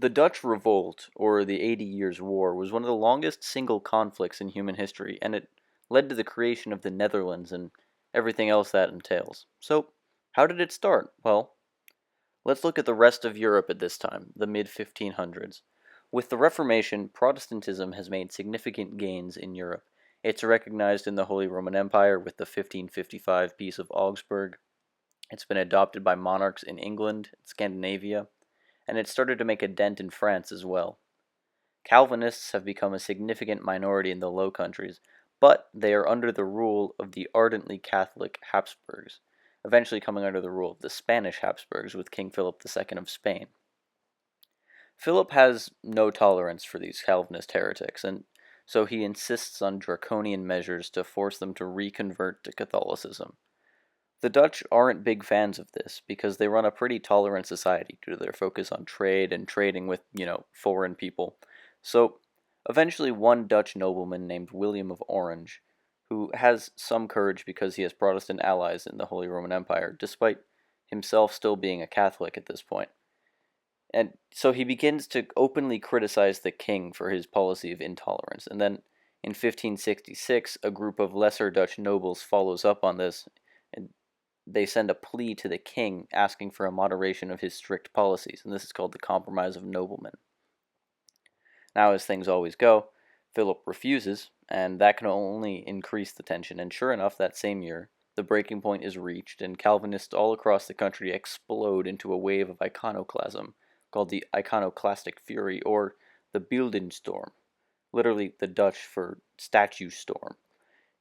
The Dutch Revolt, or the 80 Years' War, was one of the longest single conflicts in human history, and it led to the creation of the Netherlands and everything else that entails. So, how did it start? Well, let's look at the rest of Europe at this time, the mid 1500s. With the Reformation, Protestantism has made significant gains in Europe. It's recognized in the Holy Roman Empire with the 1555 Peace of Augsburg. It's been adopted by monarchs in England, Scandinavia, and it started to make a dent in France as well. Calvinists have become a significant minority in the Low Countries, but they are under the rule of the ardently Catholic Habsburgs, eventually coming under the rule of the Spanish Habsburgs with King Philip II of Spain. Philip has no tolerance for these Calvinist heretics, and so he insists on draconian measures to force them to reconvert to Catholicism. The Dutch aren't big fans of this because they run a pretty tolerant society due to their focus on trade and trading with, foreign people. So, eventually, one Dutch nobleman named William of Orange, who has some courage because he has Protestant allies in the Holy Roman Empire, despite himself still being a Catholic at this point. And so he begins to openly criticize the king for his policy of intolerance. And then in 1566, a group of lesser Dutch nobles follows up on this, and they send a plea to the king asking for a moderation of his strict policies, and this is called the Compromise of Noblemen. Now, as things always go, Philip refuses, and that can only increase the tension, and sure enough, that same year, the breaking point is reached, and Calvinists all across the country explode into a wave of iconoclasm, called the Iconoclastic Fury, or the Beeldenstorm, literally the Dutch for statue storm,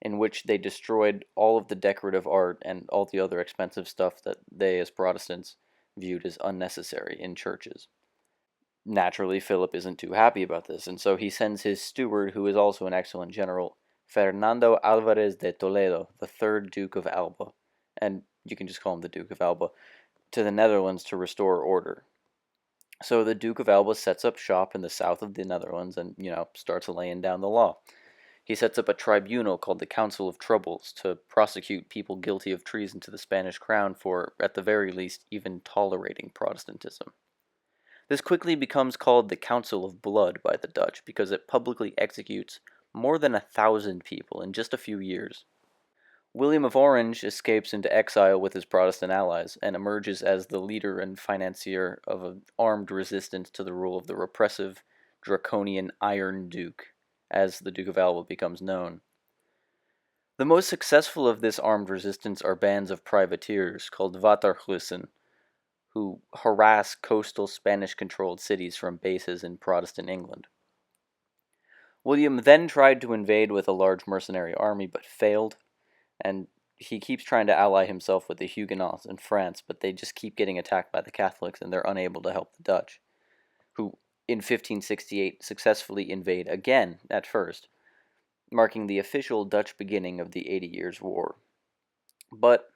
in which they destroyed all of the decorative art and all the other expensive stuff that they, as Protestants, viewed as unnecessary in churches. Naturally, Philip isn't too happy about this, and so he sends his steward, who is also an excellent general, Fernando Alvarez de Toledo, the third Duke of Alba, and you can just call him the Duke of Alba, to the Netherlands to restore order. So the Duke of Alba sets up shop in the south of the Netherlands and, starts laying down the law. He sets up a tribunal called the Council of Troubles to prosecute people guilty of treason to the Spanish crown for, at the very least, even tolerating Protestantism. This quickly becomes called the Council of Blood by the Dutch because it publicly executes more than 1,000 people in just a few years. William of Orange escapes into exile with his Protestant allies and emerges as the leader and financier of an armed resistance to the rule of the repressive, draconian Iron Duke, as the Duke of Alba becomes known. The most successful of this armed resistance are bands of privateers called Waterhussen, who harass coastal Spanish-controlled cities from bases in Protestant England. William then tried to invade with a large mercenary army but failed, and he keeps trying to ally himself with the Huguenots in France, but they just keep getting attacked by the Catholics and they're unable to help the Dutch, who in 1568 successfully invade again at first, marking the official Dutch beginning of the 80 Years' War. But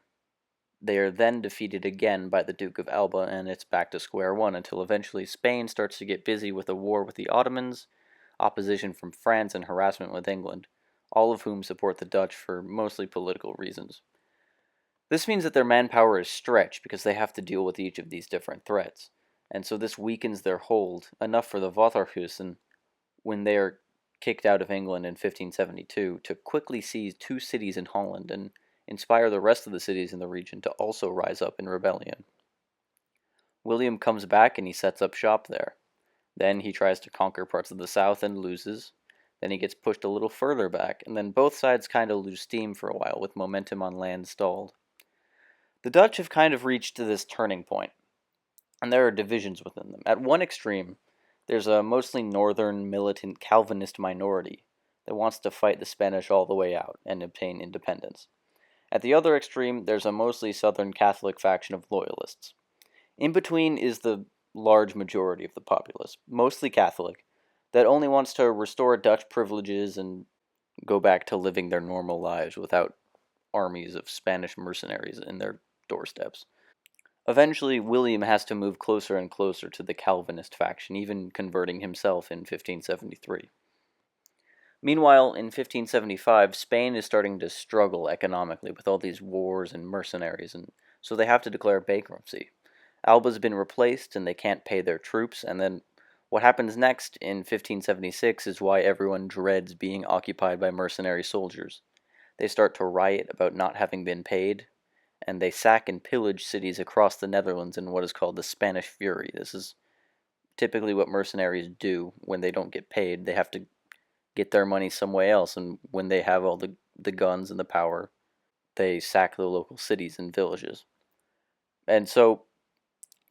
they are then defeated again by the Duke of Alba, and it's back to square one until eventually Spain starts to get busy with a war with the Ottomans, opposition from France, and harassment with England, all of whom support the Dutch for mostly political reasons. This means that their manpower is stretched because they have to deal with each of these different threats, and so this weakens their hold enough for the Waterhussen, when they are kicked out of England in 1572, to quickly seize two cities in Holland and inspire the rest of the cities in the region to also rise up in rebellion. William comes back and he sets up shop there. Then he tries to conquer parts of the south and loses. Then he gets pushed a little further back, and then both sides kind of lose steam for a while with momentum on land stalled. The Dutch have kind of reached to this turning point, and there are divisions within them. At one extreme, there's a mostly northern militant Calvinist minority that wants to fight the Spanish all the way out and obtain independence. At the other extreme, there's a mostly Southern Catholic faction of loyalists. In between is the large majority of the populace, mostly Catholic, that only wants to restore Dutch privileges and go back to living their normal lives without armies of Spanish mercenaries in their doorsteps. Eventually, William has to move closer and closer to the Calvinist faction, even converting himself in 1573. Meanwhile, in 1575, Spain is starting to struggle economically with all these wars and mercenaries, and so they have to declare bankruptcy. Alba's been replaced, and they can't pay their troops, and then What happens next in 1576 is why everyone dreads being occupied by mercenary soldiers. They start to riot about not having been paid, and they sack and pillage cities across the Netherlands in what is called the Spanish Fury. This is typically what mercenaries do when they don't get paid. They have to get their money somewhere else, and when they have all the guns and the power, they sack the local cities and villages. And so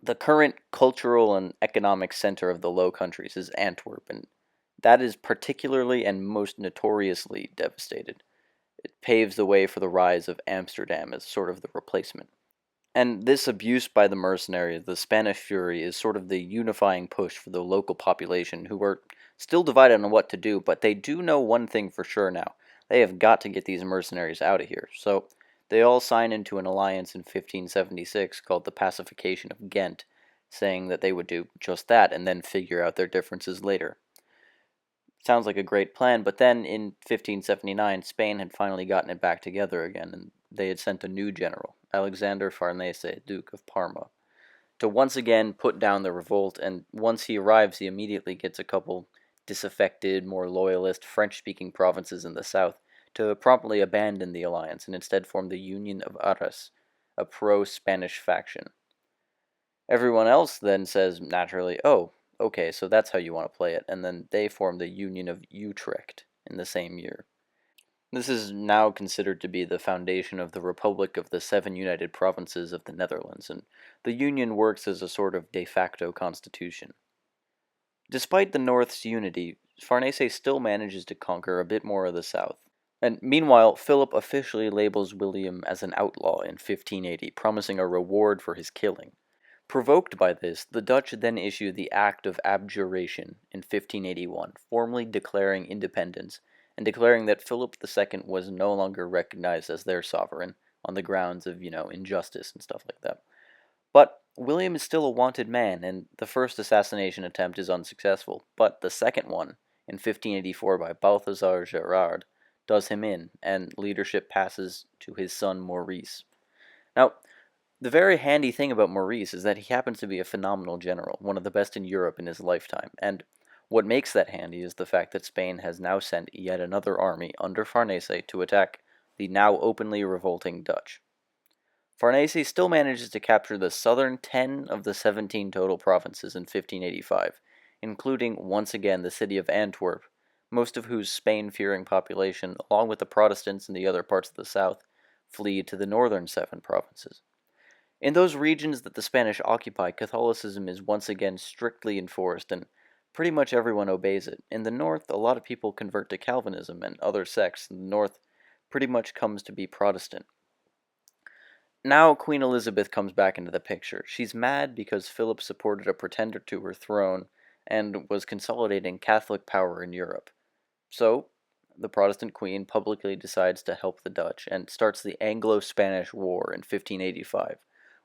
the current cultural and economic center of the Low Countries is Antwerp, and that is particularly and most notoriously devastated. It paves the way for the rise of Amsterdam as sort of the replacement. And this abuse by the mercenaries, the Spanish Fury, is sort of the unifying push for the local population who are still divided on what to do, but they do know one thing for sure now. They have got to get these mercenaries out of here. So they all sign into an alliance in 1576 called the Pacification of Ghent, saying that they would do just that and then figure out their differences later. Sounds like a great plan, but then in 1579, Spain had finally gotten it back together again, and they had sent a new general, Alexander Farnese, Duke of Parma, to once again put down the revolt, and once he arrives, he immediately gets a couple disaffected, more loyalist, French-speaking provinces in the south to promptly abandon the alliance and instead form the Union of Arras, a pro-Spanish faction. Everyone else then says, naturally, oh, okay, so that's how you want to play it, and then they form the Union of Utrecht in the same year. This is now considered to be the foundation of the Republic of the Seven United Provinces of the Netherlands, and the Union works as a sort of de facto constitution. Despite the North's unity, Farnese still manages to conquer a bit more of the South. And meanwhile, Philip officially labels William as an outlaw in 1580, promising a reward for his killing. Provoked by this, the Dutch then issue the Act of Abjuration in 1581, formally declaring independence and declaring that Philip II was no longer recognized as their sovereign on the grounds of, injustice and stuff like that. But William is still a wanted man, and the first assassination attempt is unsuccessful, but the second one, in 1584 by Balthazar Gerard, does him in, and leadership passes to his son Maurice. Now, the very handy thing about Maurice is that he happens to be a phenomenal general, one of the best in Europe in his lifetime, and what makes that handy is the fact that Spain has now sent yet another army under Farnese to attack the now openly revolting Dutch. Farnese still manages to capture the southern 10 of the 17 total provinces in 1585, including once again the city of Antwerp, most of whose Spain-fearing population, along with the Protestants in the other parts of the south, flee to the northern 7 provinces. In those regions that the Spanish occupy, Catholicism is once again strictly enforced, and pretty much everyone obeys it. In the north, a lot of people convert to Calvinism, and other sects in the north pretty much comes to be Protestant. Now Queen Elizabeth comes back into the picture. She's mad because Philip supported a pretender to her throne and was consolidating Catholic power in Europe. So, the Protestant queen publicly decides to help the Dutch and starts the Anglo-Spanish War in 1585,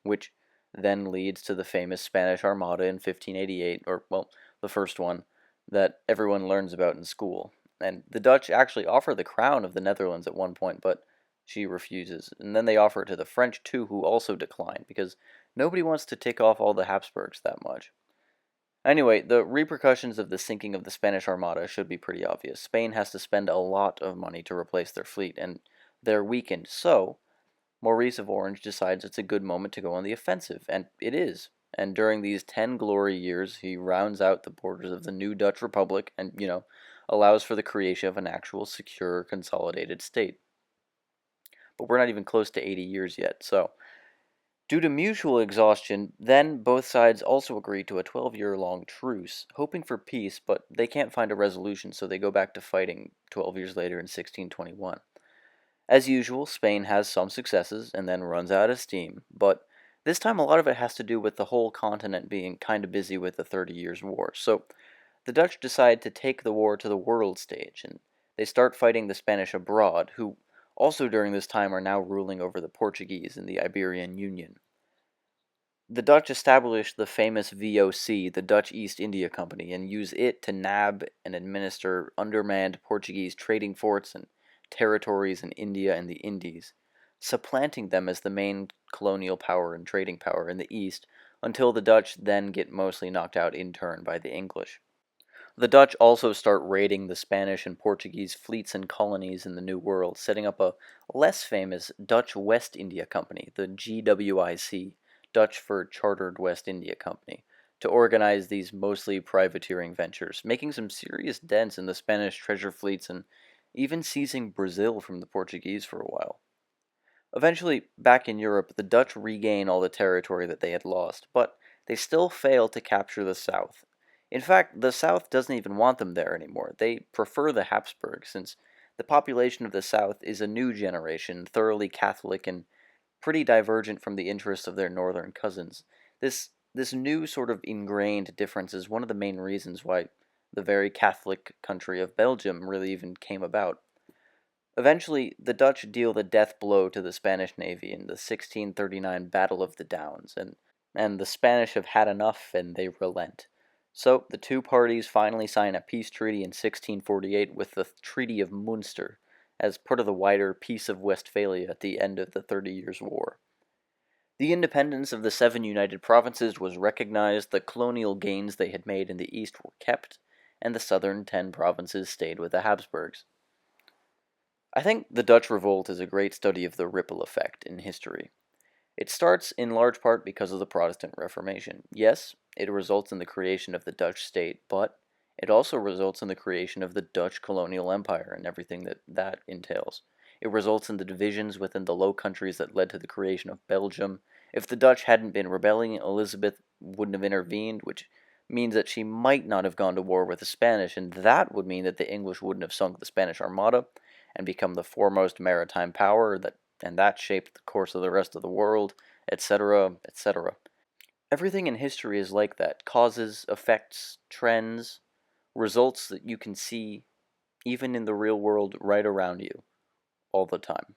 which then leads to the famous Spanish Armada in 1588, or, well, the first one that everyone learns about in school. And the Dutch actually offer the crown of the Netherlands at one point, but she refuses. And then they offer it to the French too, who also decline, because nobody wants to tick off all the Habsburgs that much. Anyway, the repercussions of the sinking of the Spanish Armada should be pretty obvious. Spain has to spend a lot of money to replace their fleet, and they're weakened. So, Maurice of Orange decides it's a good moment to go on the offensive, and it is. And during these 10 glory years, he rounds out the borders of the new Dutch Republic and, allows for the creation of an actual secure, consolidated state. But we're not even close to 80 years yet, so due to mutual exhaustion, then both sides also agree to a 12-year-long truce, hoping for peace, but they can't find a resolution, so they go back to fighting 12 years later in 1621. As usual, Spain has some successes and then runs out of steam, but this time a lot of it has to do with the whole continent being kind of busy with the 30 Years' War. So the Dutch decide to take the war to the world stage, and they start fighting the Spanish abroad, who also during this time are now ruling over the Portuguese in the Iberian Union. The Dutch established the famous VOC, the Dutch East India Company, and use it to nab and administer undermanned Portuguese trading forts and territories in India and the Indies, supplanting them as the main colonial power and trading power in the East until the Dutch then get mostly knocked out in turn by the English. The Dutch also start raiding the Spanish and Portuguese fleets and colonies in the New World, setting up a less famous Dutch West India Company, the GWIC, Dutch for Chartered West India Company, to organize these mostly privateering ventures, making some serious dents in the Spanish treasure fleets and even seizing Brazil from the Portuguese for a while. Eventually, back in Europe, the Dutch regain all the territory that they had lost, but they still fail to capture the South. In fact, the South doesn't even want them there anymore. They prefer the Habsburgs, since the population of the South is a new generation, thoroughly Catholic and pretty divergent from the interests of their northern cousins. This new sort of ingrained difference is one of the main reasons why the very Catholic country of Belgium really even came about. Eventually, the Dutch deal the death blow to the Spanish navy in the 1639 Battle of the Downs, and the Spanish have had enough and they relent. So, the two parties finally sign a peace treaty in 1648 with the Treaty of Munster, as part of the wider Peace of Westphalia at the end of the 30 Years' War. The independence of the seven united provinces was recognized, the colonial gains they had made in the east were kept, and the southern 10 provinces stayed with the Habsburgs. I think the Dutch Revolt is a great study of the ripple effect in history. It starts in large part because of the Protestant Reformation. Yes, it results in the creation of the Dutch state, but it also results in the creation of the Dutch colonial empire and everything that entails. It results in the divisions within the Low Countries that led to the creation of Belgium. If the Dutch hadn't been rebelling, Elizabeth wouldn't have intervened, which means that she might not have gone to war with the Spanish, and that would mean that the English wouldn't have sunk the Spanish Armada and become the foremost maritime power and that shaped the course of the rest of the world, etc., etc. Everything in history is like that: causes, effects, trends, results that you can see even in the real world right around you all the time.